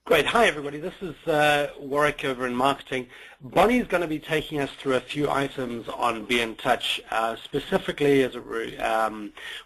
Great. Hi, everybody. This is Warwick over in marketing. Bonnie's going to be taking us through a few items on BNTouch. Specifically,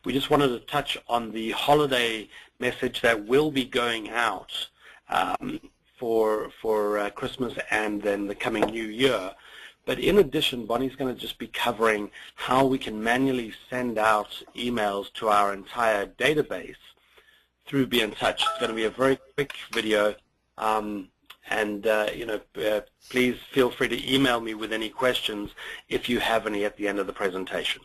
we just wanted to touch on the holiday message that will be going out for Christmas and then the coming New Year. But in addition, Bonnie's going to just be covering how we can manually send out emails to our entire database through BNTouch. It's going to be a very quick video. Please feel free to email me with any questions if you have any at the end of the presentation.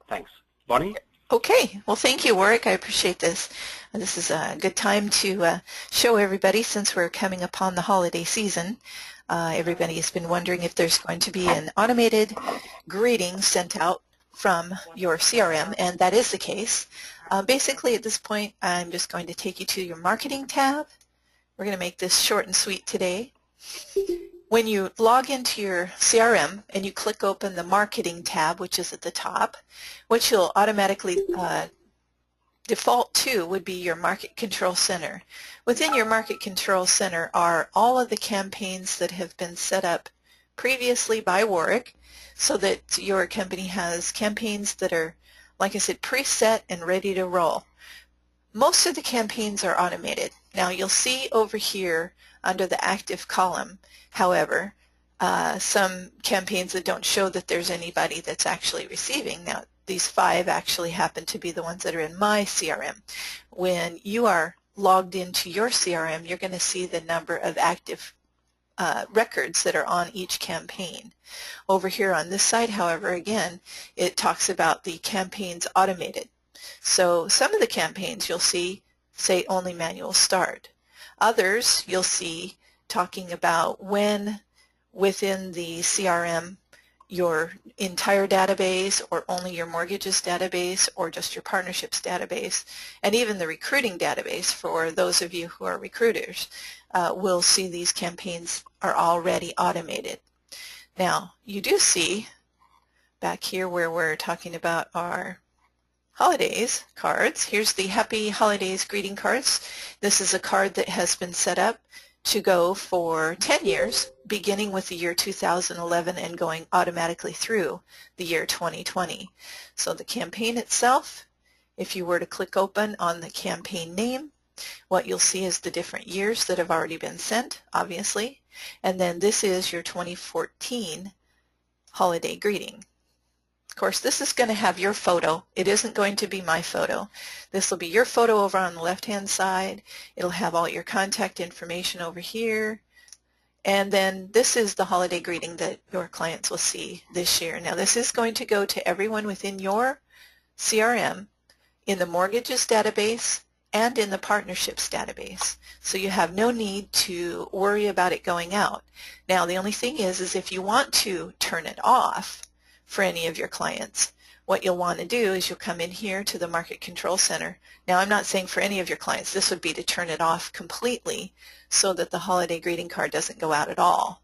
Thanks. Bonnie? Okay. Well, thank you, Warwick. I appreciate this. This is a good time to show everybody, since we're coming upon the holiday season. Everybody has been wondering if there's going to be an automated greeting sent out from your CRM, and that is the case. Basically, at this point, I'm just going to take you to your marketing tab. We're going to make this short and sweet today. When you log into your CRM and you click open the marketing tab, which is at the top, what you'll automatically default to would be your Market Control Center. Within your Market Control Center are all of the campaigns that have been set up previously by Warwick, so that your company has campaigns that are, like I said, preset and ready to roll. Most of the campaigns are automated. Now you'll see over here under the active column, however, some campaigns that don't show that there's anybody that's actually receiving. Now these 5 actually happen to be the ones that are in my CRM. When you are logged into your CRM, you're going to see the number of active records that are on each campaign. Over here on this side, however, again, it talks about the campaigns automated. So some of the campaigns you'll see say only manual start. Others you'll see talking about when within the CRM your entire database, or only your mortgages database, or just your partnerships database, and even the recruiting database for those of you who are recruiters will see these campaigns are already automated. Now you do see back here where we're talking about our holidays cards. Here's the Happy Holidays greeting cards. This is a card that has been set up to go for 10 years, beginning with the year 2011 and going automatically through the year 2020. So the campaign itself, if you were to click open on the campaign name, what you'll see is the different years that have already been sent, obviously, and then this is your 2014 holiday greeting. Of course, this is going to have your photo. It isn't going to be my photo. This will be your photo over on the left-hand side. It'll have all your contact information over here. And then this is the holiday greeting that your clients will see this year. Now, this is going to go to everyone within your CRM, in the mortgages database, and in the partnerships database. So you have no need to worry about it going out. Now, the only thing is if you want to turn it off for any of your clients, what you'll want to do is you'll come in here to the Market Control Center. Now, I'm not saying for any of your clients. This would be to turn it off completely so that the holiday greeting card doesn't go out at all.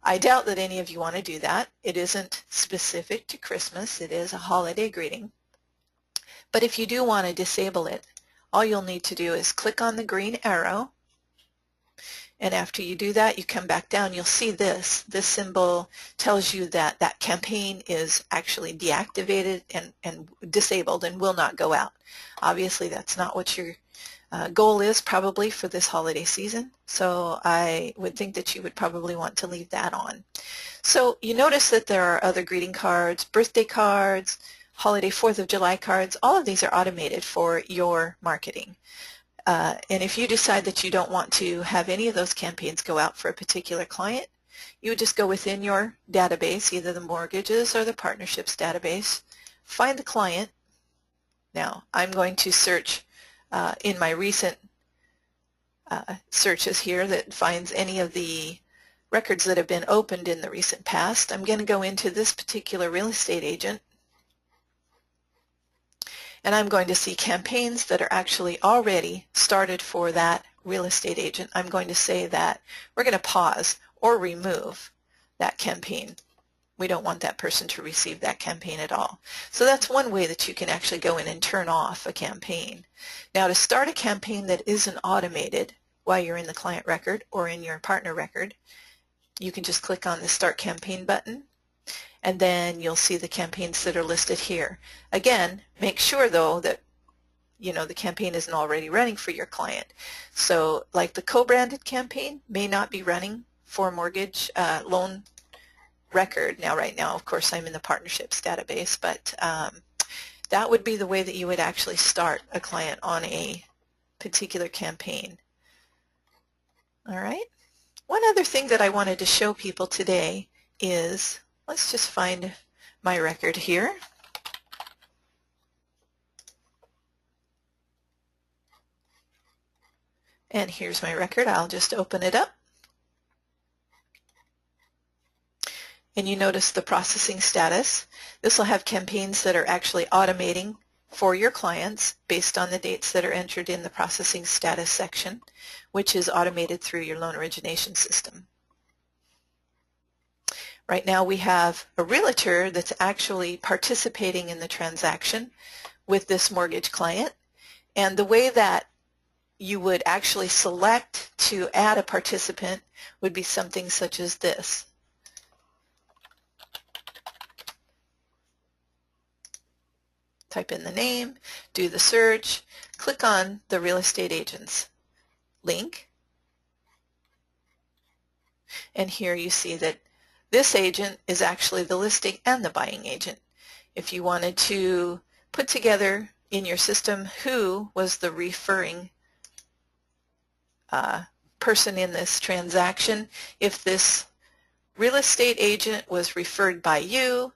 I doubt that any of you want to do that. It isn't specific to Christmas. It is a holiday greeting. But if you do want to disable it, all you'll need to do is click on the green arrow, and after you do that, you come back down. You'll see this. This symbol tells you that that campaign is actually deactivated and disabled and will not go out. Obviously, that's not what your goal is probably for this holiday season, so I would think that you would probably want to leave that on. So you notice that there are other greeting cards, birthday cards, holiday 4th of July cards. All of these are automated for your marketing. And if you decide that you don't want to have any of those campaigns go out for a particular client, you would just go within your database, either the mortgages or the partnerships database, find the client. Now, I'm going to search in my recent searches here that finds any of the records that have been opened in the recent past. I'm going to go into this particular real estate agent, and I'm going to see campaigns that are actually already started for that real estate agent. I'm going to say that we're going to pause or remove that campaign. We don't want that person to receive that campaign at all. So that's one way that you can actually go in and turn off a campaign. Now, to start a campaign that isn't automated, while you're in the client record or in your partner record, you can just click on the Start Campaign button, and then you'll see the campaigns that are listed here. Again, make sure though that the campaign isn't already running for your client. So like the co-branded campaign may not be running for mortgage loan record. Now right now of course I'm in the partnerships database, but that would be the way that you would actually start a client on a particular campaign. All right. One other thing that I wanted to show people today is, let's just find my record here. And here's my record. I'll just open it up. And you notice the processing status. This will have campaigns that are actually automating for your clients based on the dates that are entered in the processing status section, which is automated through your loan origination system. Right now we have a realtor that's actually participating in the transaction with this mortgage client, and the way that you would actually select to add a participant would be something such as this. Type in the name, do the search, click on the real estate agent's link, and here you see that this agent is actually the listing and the buying agent. If you wanted to put together in your system who was the referring person in this transaction, if this real estate agent was referred by you,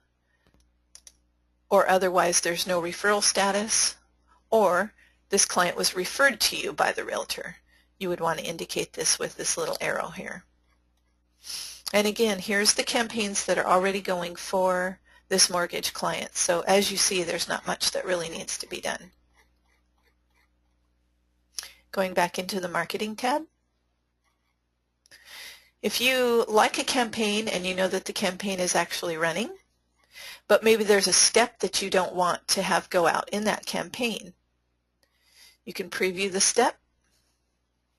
or otherwise there's no referral status, or this client was referred to you by the realtor, you would want to indicate this with this little arrow here. And again, here's the campaigns that are already going for this mortgage client. So as you see, there's not much that really needs to be done. Going back into the marketing tab. If you like a campaign and you know that the campaign is actually running, but maybe there's a step that you don't want to have go out in that campaign, you can preview the step,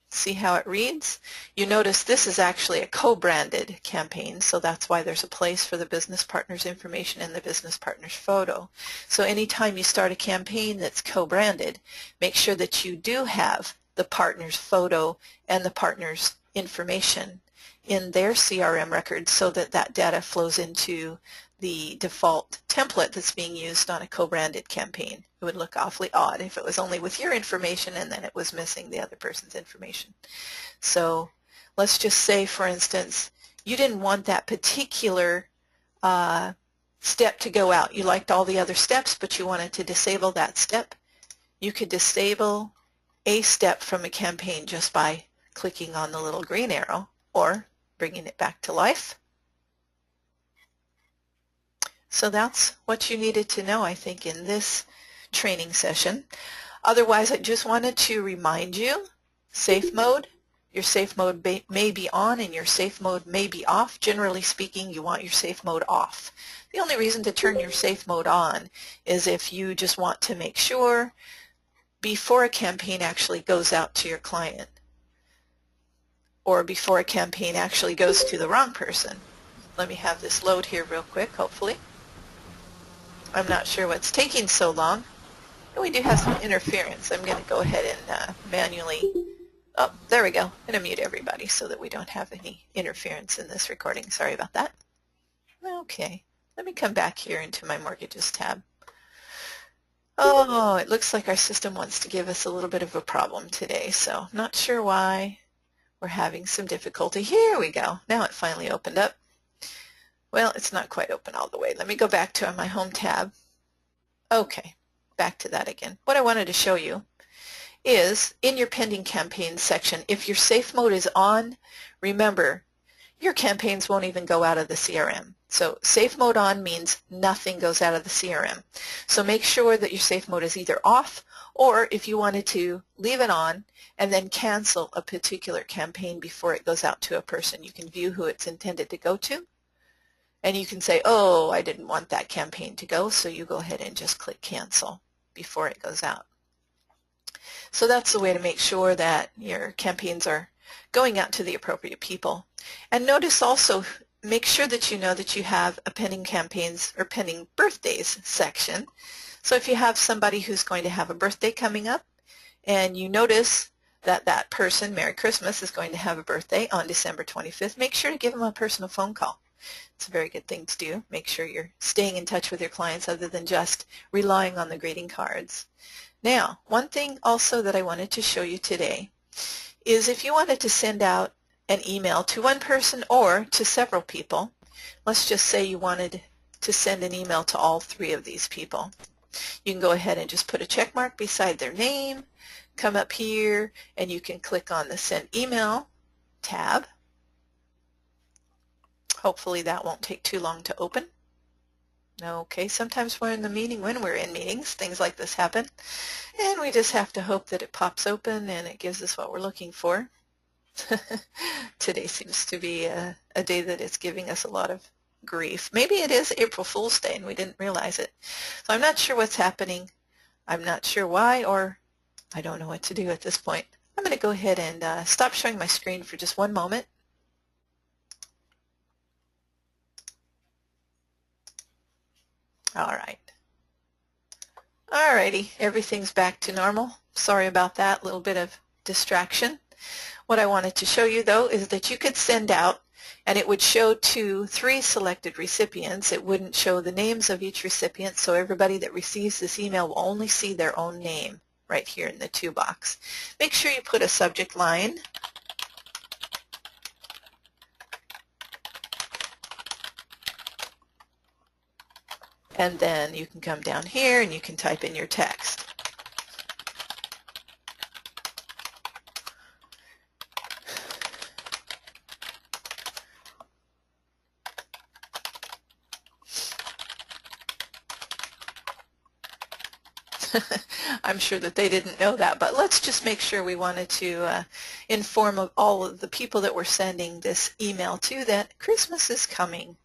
see how it reads. You notice this is actually a co-branded campaign, so that's why there's a place for the business partner's information and the business partner's photo. So anytime you start a campaign that's co-branded, make sure that you do have the partner's photo and the partner's information in their CRM record so that that data flows into the default template that's being used on a co-branded campaign. It would look awfully odd if it was only with your information and then it was missing the other person's information. So let's just say, for instance, you didn't want that particular step to go out. You liked all the other steps, but you wanted to disable that step. You could disable a step from a campaign just by clicking on the little green arrow or bringing it back to life. So that's what you needed to know, I think, in this training session. Otherwise, I just wanted to remind you, safe mode, your safe mode may be on and your safe mode may be off. Generally speaking, you want your safe mode off. The only reason to turn your safe mode on is if you just want to make sure before a campaign actually goes out to your client or before a campaign actually goes to the wrong person. Let me have this load here real quick, hopefully. I'm not sure what's taking so long. And we do have some interference. I'm going to go ahead and manually, oh, there we go. I'm going to mute everybody so that we don't have any interference in this recording. Sorry about that. Okay, let me come back here into my mortgages tab. Oh, it looks like our system wants to give us a little bit of a problem today, so not sure why we're having some difficulty. Here we go. Now it finally opened up. Well, it's not quite open all the way. Let me go back to my home tab. Okay, back to that again. What I wanted to show you is in your pending campaigns section, if your safe mode is on, remember, your campaigns won't even go out of the CRM. So safe mode on means nothing goes out of the CRM. So make sure that your safe mode is either off, or if you wanted to leave it on and then cancel a particular campaign before it goes out to a person, you can view who it's intended to go to. And you can say, oh, I didn't want that campaign to go, so you go ahead and just click cancel before it goes out. So that's the way to make sure that your campaigns are going out to the appropriate people. And notice also, make sure that you know that you have a pending campaigns or pending birthdays section. So if you have somebody who's going to have a birthday coming up and you notice that that person, Merry Christmas, is going to have a birthday on December 25th, make sure to give them a personal phone call. It's a very good thing to do. Make sure you're staying in touch with your clients other than just relying on the greeting cards. Now, one thing also that I wanted to show you today is if you wanted to send out an email to one person or to several people, let's just say you wanted to send an email to all three of these people. You can go ahead and just put a check mark beside their name, come up here, and you can click on the Send Email tab. Hopefully that won't take too long to open. Okay, sometimes we're in the meeting, when we're in meetings, things like this happen, and we just have to hope that it pops open and it gives us what we're looking for. Today seems to be a day that is giving us a lot of grief. Maybe it is April Fool's Day and we didn't realize it. So I'm not sure what's happening. I'm not sure why, or I don't know what to do at this point. I'm going to go ahead and stop showing my screen for just one moment. All right. Alrighty, everything's back to normal. Sorry about that, little bit of distraction. What I wanted to show you though is that you could send out and it would show to 3 selected recipients. It wouldn't show the names of each recipient, so everybody that receives this email will only see their own name right here in the to box. Make sure you put a subject line. And then you can come down here and you can type in your text. I'm sure that they didn't know that, but let's just make sure we wanted to inform of all of the people that we're sending this email to that Christmas is coming.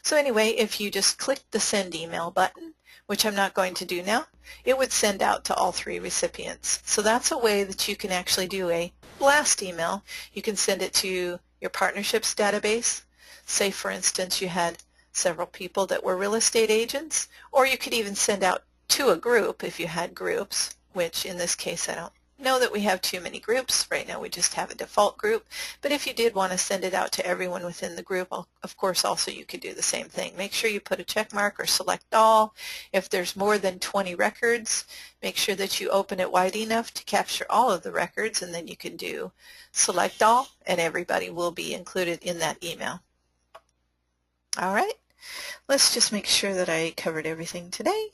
So anyway, if you just click the Send Email button, which I'm not going to do now, it would send out to all 3 recipients. So that's a way that you can actually do a blast email. You can send it to your partnerships database. Say, for instance, you had several people that were real estate agents, or you could even send out to a group if you had groups, which in this case I don't know that we have too many groups. Right now we just have a default group, but if you did want to send it out to everyone within the group, of course also you could do the same thing. Make sure you put a check mark or select all. If there's more than 20 records, make sure that you open it wide enough to capture all of the records, and then you can do select all and everybody will be included in that email. All right, let's just make sure that I covered everything today.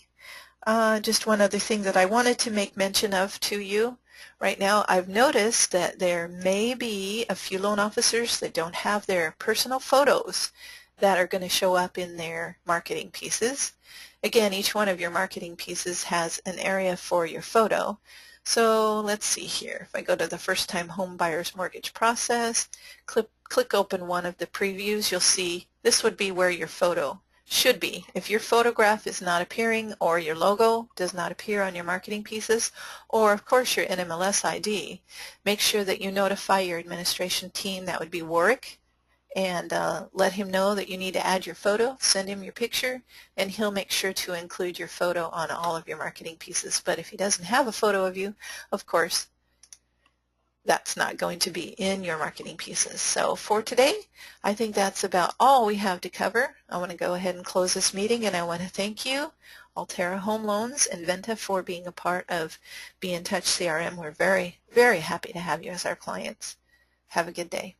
Just one other thing that I wanted to make mention of to you. Right now I've noticed that there may be a few loan officers that don't have their personal photos that are going to show up in their marketing pieces. Again, each one of your marketing pieces has an area for your photo. So let's see here. If I go to the first time home buyer's mortgage process, click open one of the previews, you'll see this would be where your photo should be. If your photograph is not appearing or your logo does not appear on your marketing pieces, or of course your NMLS ID, make sure that you notify your administration team, that would be Warwick, and let him know that you need to add your photo, send him your picture, and he'll make sure to include your photo on all of your marketing pieces. But if he doesn't have a photo of you, of course, that's not going to be in your marketing pieces. So for today, I think that's about all we have to cover. I want to go ahead and close this meeting, and I want to thank you, Altera Home Loans and Venta, for being a part of BNTouch CRM. We're very, very happy to have you as our clients. Have a good day.